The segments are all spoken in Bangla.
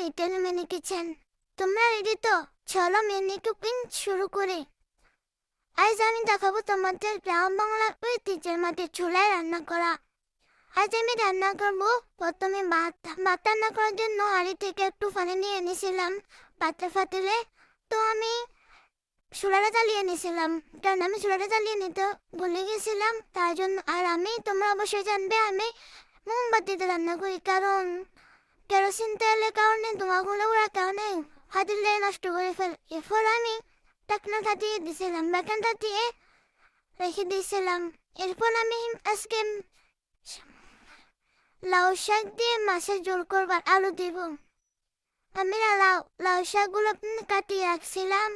Little mini kitchen. তোমরা রেডি তো? চলো মিনি কুকিং শুরু করি। আজ আমি দেখাবো তোমাদের গ্রাম বাংলার ঐতিহ্যের মাটির চুলায় রান্না করা। আজ আমি রান্না করবো। প্রথমে ভাত রান্না করার জন্য হাঁড়ি থেকে একটু পানি নিয়ে এনেছিলাম পাতিলে। তো আমি চুলাটা জ্বালিয়ে নিয়েছিলাম, কারণ আমি চুলাটা জ্বালিয়ে নিতে ভুলে গেছিলাম, তার জন্য। আর তোমরা অবশ্যই জানবে আমি মোমবাতিতে রান্না করি, কারণ কেরোসিন তেলের কারণে ধোঁয়াগুলো ওড়ার কারণে হাতিলে নষ্ট করে ফেল। এরপর আমি ঢাকনাটা দিয়ে দিয়েছিলাম, বাগানটা দিয়ে রেখে দিয়েছিলাম। এরপর আমি আজকে লাউ শাক দিয়ে মাছের ঝোল করবার আলু দিব। আমি লাউ শাকগুলো কাটিয়ে রাখছিলাম।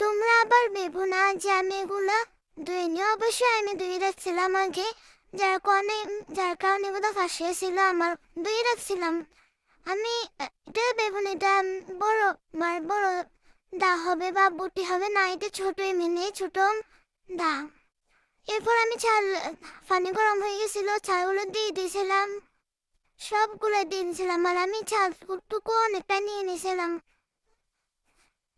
তোমরা আবার ভেবো না যে আমি এগুলো ধুয়ে নিয়ে, অবশ্যই আমি ধুয়ে রাখছিলাম আগে, যার কারণে এগুলো ফাঁসিয়ে ছিল আমার, ধুয়ে রাখছিলাম আমি। এটা ভেবো না এটা বড় দা হবে বা বুটি হবে না, এটা ছোট এমনি ছোট দা। এরপর আমি পানি গরম হয়ে গেছিল, চালগুলো দিয়ে দিয়েছিলাম, সবগুলো দিয়ে দিয়েছিলাম। আর আমি চালটুকু অনেকটা নিয়ে নিয়েছিলাম।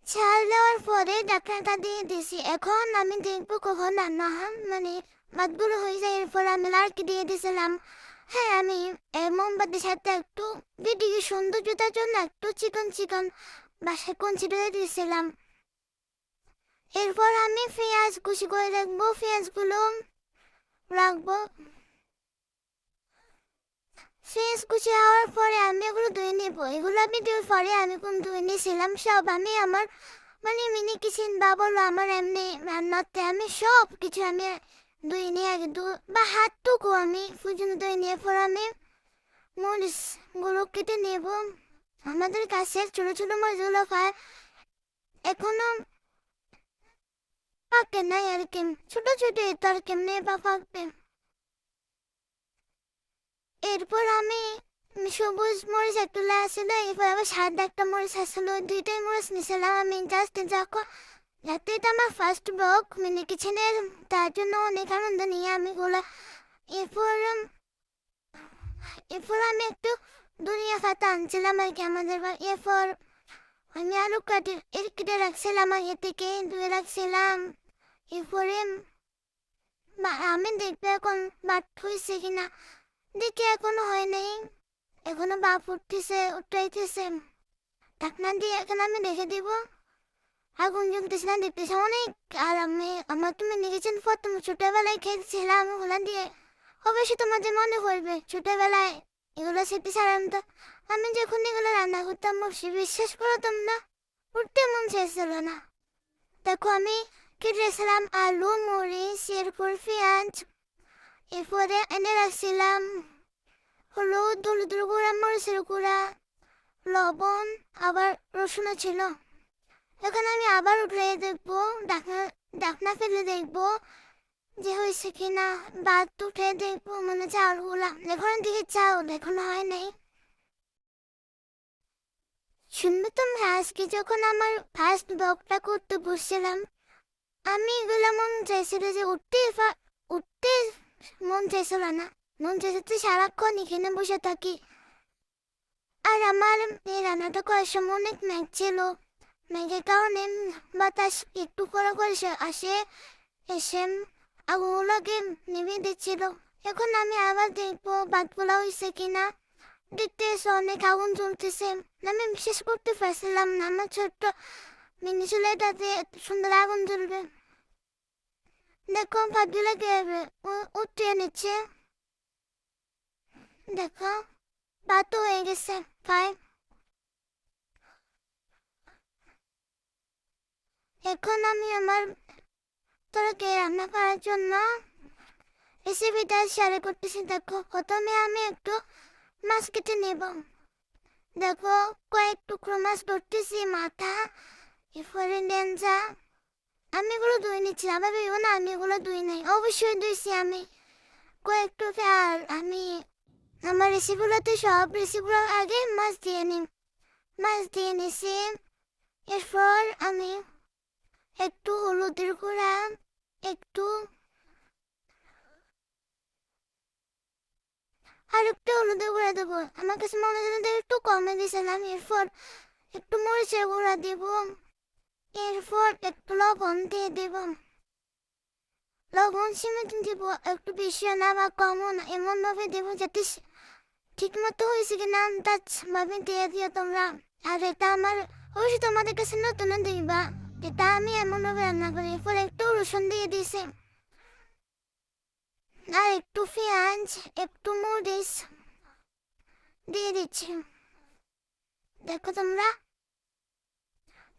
চাল দেওয়ার পরে ঢাকনাটা দিয়ে দিয়েছি। এখন আমি দেখবো কখন রান্না হয়, মানে ভাতগুলো হয়ে যায়। এরপর আমি লাড়কি দিয়ে দিয়েছিলাম। হ্যাঁ, আমি মোমবাতির সাথে একটু ভিডিও সৌন্দর্যতার জন্য একটু চিকন বাসায় কুঞ্চি দিয়ে দিয়েছিলাম। এরপর আমি পেঁয়াজ কুচি করে রাখবো, পেঁয়াজগুলো রাখবো। পেঁয়াজ কুচি হওয়ার পরে আমি এগুলো ধুয়ে নেবো। এগুলো আমি পরে আমি ধুয়ে নিয়েছিলাম সব। আমি আমার মানে মিনি কিচেন বা বলো আমার এমনি রান্নাতে আমি সব কিছু আমি ধুয়ে নিয়ে আগে বা হাতটুকু আমি পর্যন্ত ধুয়ে নিয়ে পর আমি মরিচগুলো কেটে নেব। আমাদের কাছে ছোট ছোট মরিচগুলো পায়, এখনো পাকে নাই আর কি, ছোট ছোট তো আর কেমনে বা পাকবে। এরপর আমি সবুজ মরিচ একটু আসছিল, এরপর আবার সাদা একটা মরিচ আসছিল, দুইটাই মরিচ নিয়েছিলাম আমি জাস্ট যখন, যাতে এটা আমার ফার্স্ট ব্লগ মিনি কিচেনের, তার জন্য অনেক আনন্দ নিয়ে আমি গুলা। এরপর এরপর আমি একটু দুনিয়া পাতা আনছিলাম আর কি আমাদের। এরপর আমি আলু কেটে রাখছিলাম, আগে থেকে ধুয়ে রাখছিলাম। এরপরে আমি দেখবো এখন বাট হয়েছে কিনা, দেখি এখনো হয় নাই, এখনো বাপ উঠাইতেছে। ঢাকনা দিয়ে এখন আমি রেখে দিব। আগুন জ্বলতেছে না, দেখতেছে অনেক। আর আমার তুমি লিখেছেন প্রথম ছোটবেলায় খেয়েছিলাম ওগুলা দিয়ে। অবশ্যই তোমাদের মনে পড়বে ছোটবেলায় এগুলো স্মৃতি সাধারণত। আমি যখন এগুলো রান্না করতাম অবশ্যই বিশ্বাস করো তোমরা, উঠতে মন চাইছিল না। দেখো আমি কেটেছিলাম আলু, মরিচ, এরপর পেঁয়াজ, এরপরে এনে রাখছিলাম হলুদের গুঁড়া, মরিচের গুঁড়া, লবণ, আবার রসুনও ছিল। এখন আমি আবার উঠে দেখবো, ঢাকনা ফেলে দেখবো যে হয়েছে কিনা। ভাত উঠে দেখবো মানে চাউলগুলা, এখন দিকে চাউল এখনো হয় নাই। শুনবে তোমরা, আজকে যখন আমার ফার্স্ট ব্লগটা করতে বসছিলাম, আমি এগুলো মন চাইছিল যে উঠতে মন চাইছিল না, মন চাইছে সারাক্ষণ এখানে বসে থাকি। আর আমার এই রান্নাটা করার সময় অনেক ম্যাগ ছিল, ম্যাগের কারণে বাতাস একটু করে আসে, এসে আগুনগুলোকে নিভিয়ে দিচ্ছিল। এখন আমি আবার দেখবো ভাতগুলো হয়েছে কিনা। দেখতে এসে অনেক আগুন জ্বলতেছে, আমি বিশ্বাস করতে পারছিলাম না আমার ছোট্ট মিনি চুলাটাতে এত সুন্দর আগুন জ্বলবে। দেখো ভাতগুলোকে উঠিয়ে নিচ্ছে, দেখো ভাত হয়ে গেছে প্রায়। এখন আমি আমার তরকারি রান্না করার জন্য রেসিপিটা শেয়ার করতেছি। দেখো প্রথমে আমি একটু মাছ কেটে নেব। দেখো কয়েক টুকরো মাছ ধরতেছি, মাথা, এরপরে লেঞ্জা। আমি এগুলো ধুয়ে নিচ্ছি, আবার ভেবো না আমি এগুলো ধুই নাই, অবশ্যই ধুইছি আমি কয়েকটু। আর আমি আমার রেসিপিগুলোতে সব রেসিপিগুলো আগে মাছ দিয়ে নিছি। এরপর আমি একটু হলুদের গুঁড়া, একটু আর একটু হলুদের গুঁড়া দেবো, আমার কাছে মনে হলো যে একটু কমে দিয়েছিলাম। এরপর একটু মরিচের গুঁড়া দিব, এরপর একটু লবণ দিয়ে দেব। লবণ সীমিত দিব, একটু বেশি না বা কমও না, এমন ভাবে দেবো যাতে ঠিক মতো হয়েছে কিনা আন্দাজ ভাবে দিয়ে দিও তোমরা। আর এটা আমার অবশ্যই তোমাদের কাছে নতুন দিবা, এটা আমি এমন ভাবে রান্না করি। এরপর একটু রসুন দিয়ে দিছি, আর একটু পেঁয়াজ, একটু মরিচ দিয়ে দিচ্ছি। দেখো তোমরা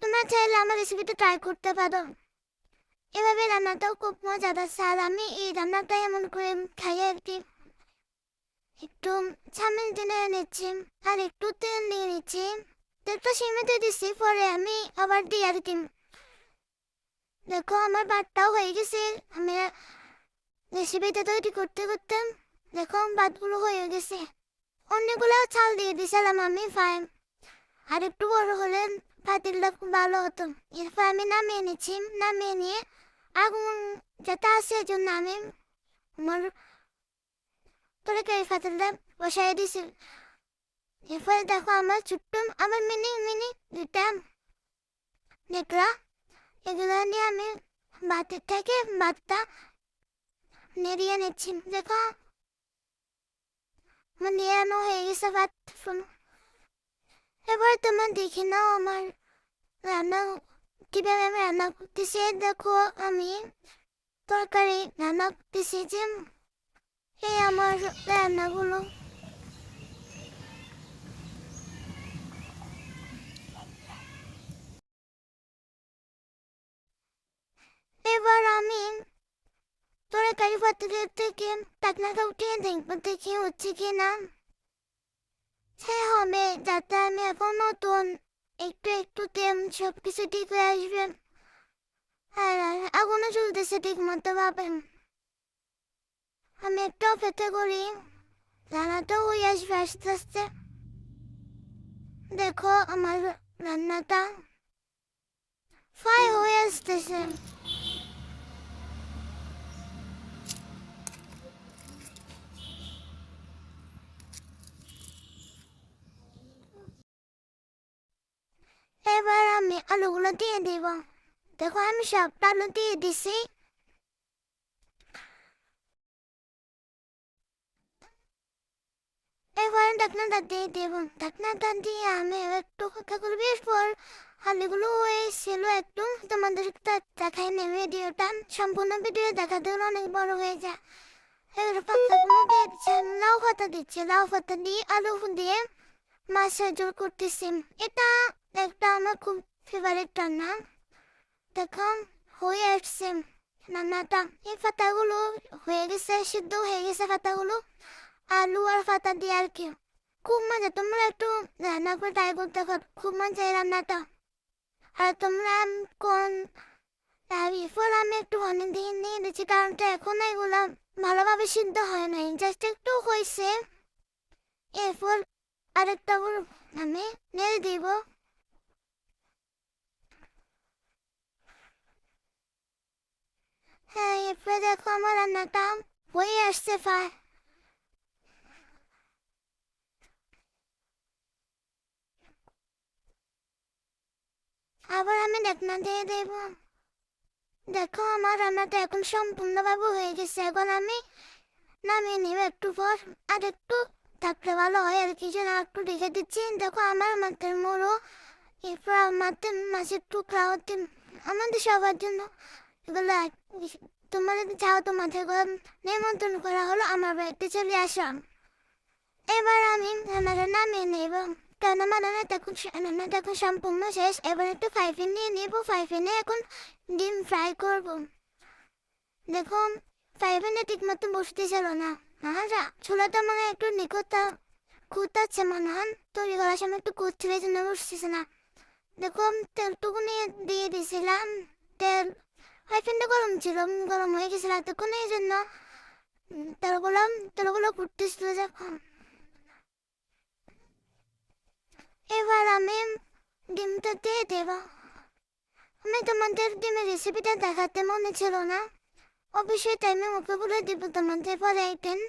তোমরা চাইলে আমার রেসিপিটা ট্রাই করতে পারো। এভাবে রান্নাটাও খুব মজাদার। আর আমি এই রান্নাটা এমন করে খাই আর কি। একটু চাউমিন টেনে নিচ্ছি, আর একটু তেল দিয়ে নিচ্ছি। তেলটা সীমিত দিচ্ছি, পরে আমি আবার দিই আর কি। দেখো আমার ভাতটাও হয়ে গেছে। আমি রেসিপিটা তৈরি করতে করতে দেখো ভাতগুলো হয়ে গেছে। অনেকগুলো চাল দিয়ে দিয়েছিলাম আমি ফাইম, আর একটু বড় হলে পাতিলটা খুব ভালো হতো। এরপর আমি নামিয়ে নিচ্ছি, নামিয়ে নিয়ে আগুন যেটা আছে এই জন্য আমি আমার তরকারি পাতিলটা বসাই দিছি। এরপরে দেখো আমার ছোট্ট আমার মিনি মিনি দুটা নেকড়া, এগুলো নিয়ে আমি ভাতের থেকে ভাতটা নেড়িয়ে নিচ্ছি। দেখো আমার নেড়ানো হয়ে গেছে ভাত। এবার তোমার দেখে নাও আমার রান্না কিভাবে আমি রান্না করতেছি। দেখো আমি তরকারি রান্না করতেছি যে এই আমার রান্নাগুলো। এবার আমি তরকারি পাতিলের থেকে ঢাকনাটা উঠিয়ে দেখবো দেখি হচ্ছে কি না। হ্যাঁ হবে, যাতে আমি এখন নতুন একটু একটু তেল সব কিছু ঠিক হয়ে আসবে। আর আগুনও চলতেছে ঠিক মতো ভাবে। আমি একটু অপেক্ষা করি, রান্নাটাও হয়ে আসবে আস্তে আস্তে। দেখো আমার রান্নাটা ফ্রাই হয়ে আসতেছে। এবার আমি আলুগুলো দিয়ে দিব। দেখো আমি সবটা আলু দিয়ে দিছি। এবার ঢাকনাটা দিয়ে দেব, ঢাকনাটা দিয়ে আমি একটু অপেক্ষা করবি। এরপর আলুগুলো হয়েছিল একটু, তোমাদের দেখাই নেই। ভিডিওটা সম্পূর্ণ ভিডিও দেখাতে হলে অনেক বড় হয়ে যায়। এবার পাতাগুলো দিয়ে দিচ্ছি, আমি লাউ পাতা দিচ্ছি। লাউ পাতা দিয়ে আলু দিয়ে মাছের ঝোল করতেছি। এটা একটা আমার খুব ফেভারিট রান্না। দেখো হয়ে আসছে রান্নাটা। এই পাতাগুলো হয়ে গেছে, সিদ্ধ হয়ে গেছে পাতাগুলো আলু আর পাতা দিয়ে আর কি। খুব মজা, তোমরা একটু রান্না করে ট্রাই করতে পারো, খুব মজা এই রান্নাটা। আর তোমরা কোন এরপর আমি একটু অনেক দিয়ে নিয়ে দিচ্ছি, কারণটা এখন এগুলা ভালোভাবে সিদ্ধ হয় নাই, জাস্ট একটু হয়েছে। এরপর আরেকটা আমি নেড়ে দিব। হ্যাঁ এরপরে দেখো আমার রান্নাটা হয়ে আসছে প্রায়। আবার আমি ঢাকনা দিয়ে দেব। দেখো আমার রান্নাটা এখন সম্পূর্ণভাবে হয়ে গেছে। এখন আমি নামিয়ে নিব একটু পর। আর একটু থাকলে ভালো হয় আর কি, যেন একটু রেখে দিচ্ছি। দেখো আমার মাথার মোড়ো, এরপর মাথার মাছের টুকরা হতে আমাদের সবার জন্য এগুলো তোমরা যদি চাও তোমাদের ঘর নিমন্ত্রণ করা হলো, আমার বাড়িতে চলে আসো। এবার আমি রান্নাটা নামিয়ে নেব, কারণ আমার রান্নাটা এখন সম্পূর্ণ শেষ। এবার একটু ফ্রাই নিয়ে নেবো, ফ্রাই প্যানে এখন ডিম ফ্রাই করব। দেখো ফ্রাই প্যানে ঠিক মতো বসতেছিল না, আর চুলাটা মানে একটু নিখুঁত কুতাচ্ছে মনে হয়, তৈরি করার সময় একটু কুচ্ছিল, এই জন্য বসতেছে না। দেখো তেলটুকু নিয়ে দিয়ে দিয়েছিলাম। তেল ফ্রাই প্যানটা গরম ছিল, গরম হয়ে গেছিল এতক্ষণ, এই জন্য তেলগুলো তেলগুলো ফুটতেছিল যখন। এবার আমি ডিমটা দিয়ে দেব। আমি তোমাদের ডিমের রেসিপিটা দেখাতে মনে ছিল না, অবশ্যই টাইমে মুখে বলে দিব তোমাদের পরে একদিন।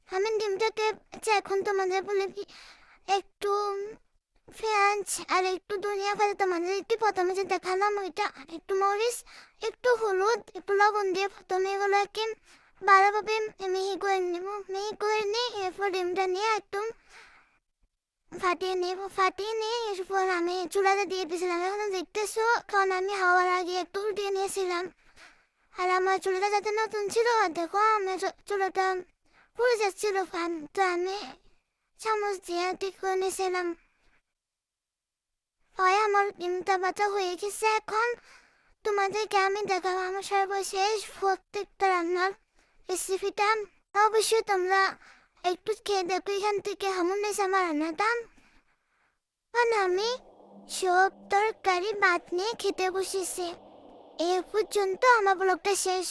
আমি ডিমটাকে এখন তোমাদের বলে কি একটু পেঁয়াজ আর একটু ধনিয়া পাতা তোমাদের একটু প্রথমে যে দেখালাম ওইটা একটু মরিচ একটু হলুদ একটু লবণ দিয়ে প্রথমে এগুলোকে ভালোভাবে মিহি করে নেব মিহি করে নিয়ে এরপর ডিমটা নিয়ে একটু ফাটিয়ে নিয়ে এরপর আমি চুলাতে দিয়ে দিয়েছিলাম এখন দেখতেছো কারণ আমি হওয়ার আগে একটু উল্টিয়ে নিয়েছিলাম আর আমার চুলাটা যাতে নতুন ছিল আর দেখো আমার চুলাটা পুড়ে যাচ্ছিল ফান তো আমি চামচ দিয়ে ঠিক করে নিয়েছিলাম হয় আমার ডিমটা বাটা হয়ে গেছে এখন তোমাদেরকে আমি দেখাবো আমার সর্বশেষ প্রত্যেকটা রান্নার রেসিপিটা অবশ্যই তোমরা একটু খেয়ে দেখো এখান থেকে কেমন হয়েছে আমার রান্নাটা কারণ আমি সব তরকারি ভাত নিয়ে খেতে বসেছি এ পর্যন্ত আমার ব্লগটা শেষ